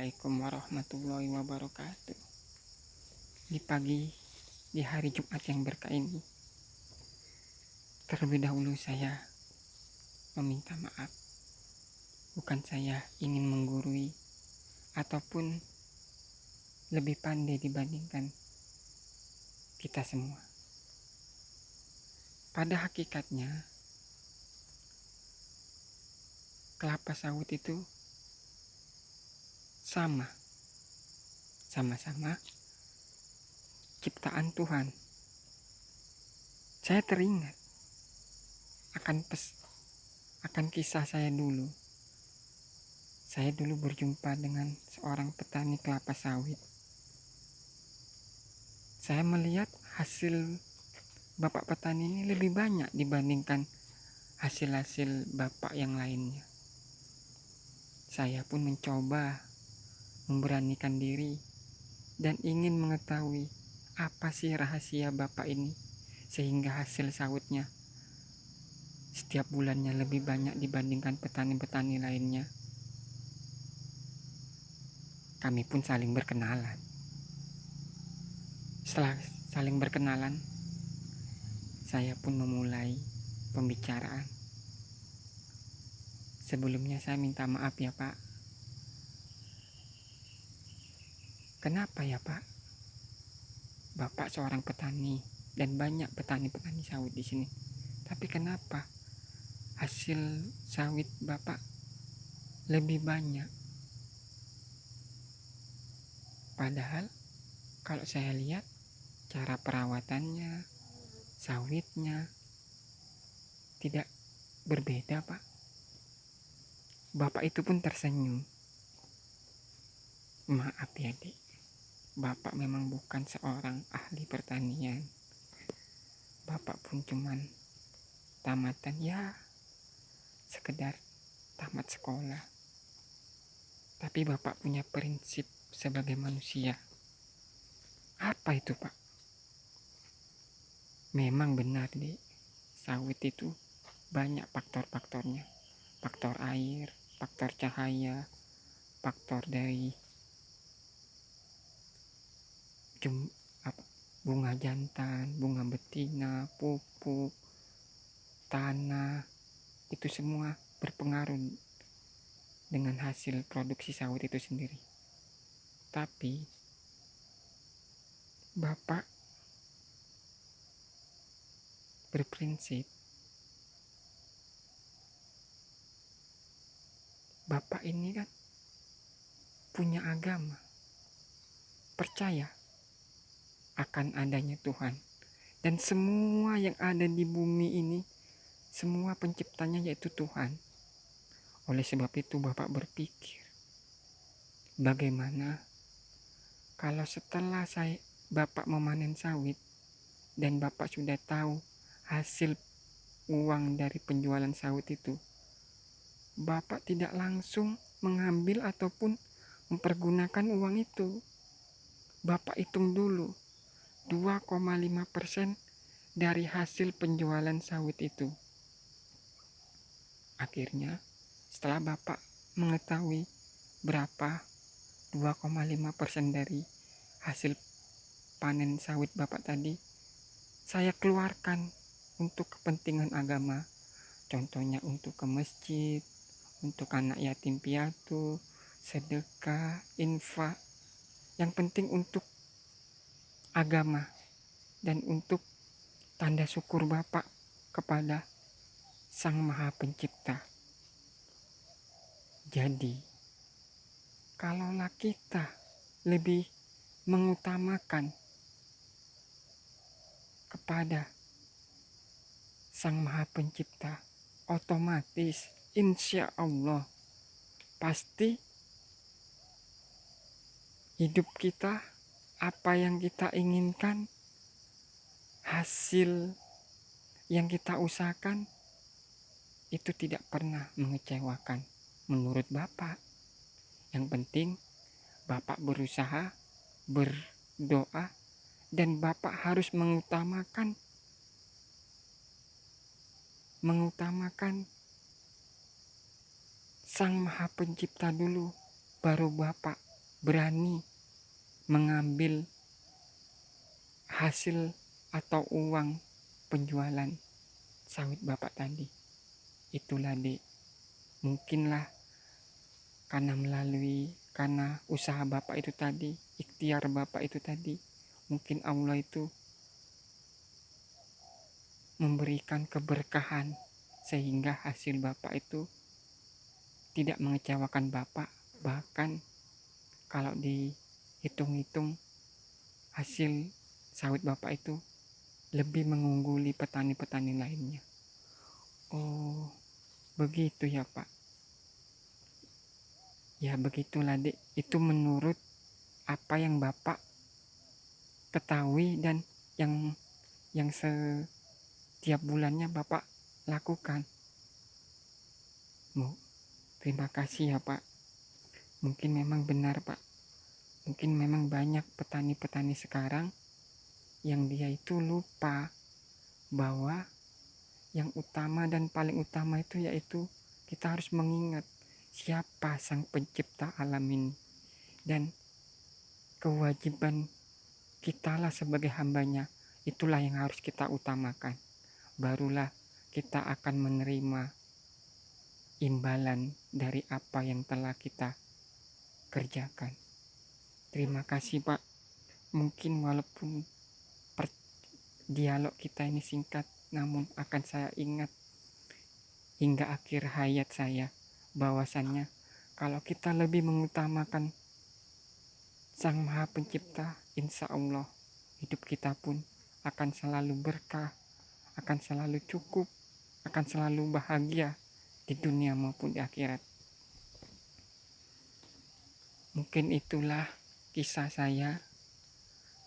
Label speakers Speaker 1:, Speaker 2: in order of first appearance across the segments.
Speaker 1: Assalamualaikum warahmatullahi wabarakatuh. Di hari Jumat yang berkah ini, terlebih dahulu saya meminta maaf. Bukan saya ingin menggurui ataupun lebih pandai dibandingkan kita semua. Pada hakikatnya, kelapa sawit itu sama-sama ciptaan Tuhan. Saya teringat akan kisah saya dulu. Saya dulu berjumpa dengan seorang petani kelapa sawit. Saya melihat hasil bapak petani ini lebih banyak dibandingkan hasil-hasil bapak yang lainnya. Saya pun mencoba memberanikan diri dan ingin mengetahui apa sih rahasia bapak ini sehingga hasil sawitnya setiap bulannya lebih banyak dibandingkan petani-petani lainnya. Kami pun saling berkenalan. Setelah saling berkenalan, saya pun memulai pembicaraan. Sebelumnya saya minta maaf ya Pak. Kenapa ya Pak? Bapak seorang petani dan banyak petani-petani sawit di sini. Tapi kenapa hasil sawit Bapak lebih banyak? Padahal kalau saya lihat cara perawatannya, sawitnya tidak berbeda Pak. Bapak itu pun tersenyum. Maaf ya Dek, Bapak memang bukan seorang ahli pertanian. Bapak pun cuman tamatan ya sekedar tamat sekolah. Tapi Bapak punya prinsip sebagai manusia. Apa itu Pak? Memang benar Dek, sawit itu banyak faktor-faktornya. Faktor air, faktor cahaya, faktor dari bunga jantan, bunga betina, pupuk, tanah, itu semua berpengaruh dengan hasil produksi sawit itu sendiri. Tapi Bapak berprinsip, Bapak ini kan punya agama, percaya akan adanya Tuhan, dan semua yang ada di bumi ini, semua penciptanya yaitu Tuhan. Oleh sebab itu Bapak berpikir, bagaimana kalau setelah Bapak memanen sawit dan Bapak sudah tahu hasil uang dari penjualan sawit itu, Bapak tidak langsung mengambil ataupun mempergunakan uang itu. Bapak hitung dulu 2,5% dari hasil penjualan sawit itu. Akhirnya setelah Bapak mengetahui berapa 2,5% dari hasil panen sawit Bapak tadi, saya keluarkan untuk kepentingan agama. Contohnya untuk ke masjid, untuk anak yatim piatu, sedekah, infak. Yang penting untuk agama dan untuk tanda syukur Bapak kepada Sang Maha Pencipta. Jadi, kalaulah kita lebih mengutamakan kepada Sang Maha Pencipta, otomatis insya Allah pasti hidup kita, apa yang kita inginkan, hasil yang kita usahakan itu tidak pernah mengecewakan menurut Bapak. Yang penting Bapak berusaha, berdoa, dan Bapak harus mengutamakan Sang Maha Pencipta dulu, baru Bapak berani mengambil hasil atau uang penjualan sawit bapak tadi. Itulah dek, mungkinlah karena usaha bapak itu tadi, ikhtiar bapak itu tadi, mungkin Allah itu memberikan keberkahan sehingga hasil bapak itu tidak mengecewakan bapak. Bahkan kalau dihitung-hitung, hasil sawit bapak itu lebih mengungguli petani-petani lainnya. Oh, begitu ya Pak. Ya begitulah dek, itu menurut apa yang bapak ketahui dan yang setiap bulannya bapak lakukan. Terima kasih ya Pak. Mungkin memang benar Pak, mungkin memang banyak petani-petani sekarang yang dia itu lupa bahwa yang utama dan paling utama itu yaitu kita harus mengingat siapa sang pencipta alam ini, dan kewajiban kitalah sebagai hambanya, itulah yang harus kita utamakan. Barulah kita akan menerima imbalan dari apa yang telah kita kerjakan. Terima kasih Pak. Mungkin walaupun dialog kita ini singkat, namun akan saya ingat hingga akhir hayat saya bahwasannya kalau kita lebih mengutamakan Sang Maha Pencipta, insya Allah hidup kita pun akan selalu berkah, akan selalu cukup, akan selalu bahagia di dunia maupun di akhirat. Mungkin itulah kisah saya.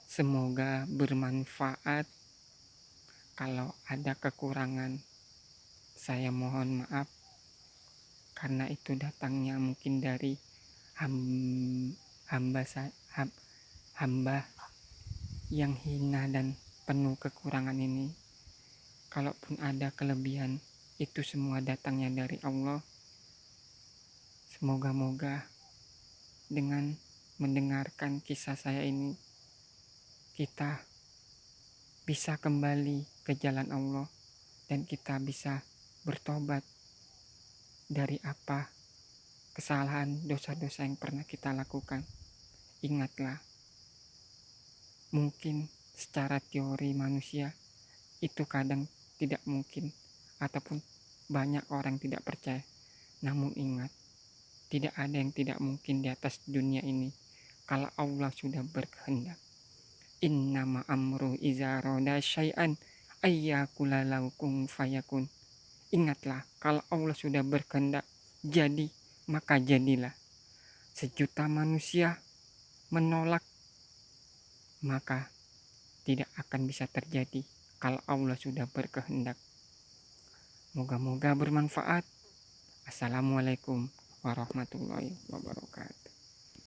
Speaker 1: Semoga bermanfaat. Kalau ada kekurangan, saya mohon maaf, karena itu datangnya mungkin dari hamba yang hina dan penuh kekurangan ini. Kalaupun ada kelebihan, itu semua datangnya dari Allah. Semoga-moga dengan mendengarkan kisah saya ini, kita bisa kembali ke jalan Allah dan kita bisa bertobat dari apa kesalahan, dosa-dosa yang pernah kita lakukan. Ingatlah, mungkin secara teori manusia itu kadang tidak mungkin, ataupun banyak orang tidak percaya. Namun ingat, tidak ada yang tidak mungkin di atas dunia ini kalau Allah sudah berkehendak. Innama amru iza roda syai'an ayyakula lahu kun fayakun. Ingatlah, kalau Allah sudah berkehendak jadi, maka jadilah. Sejuta manusia menolak, maka tidak akan bisa terjadi kalau Allah sudah berkehendak. Moga-moga bermanfaat. Assalamualaikum warahmatullahi wabarakatuh.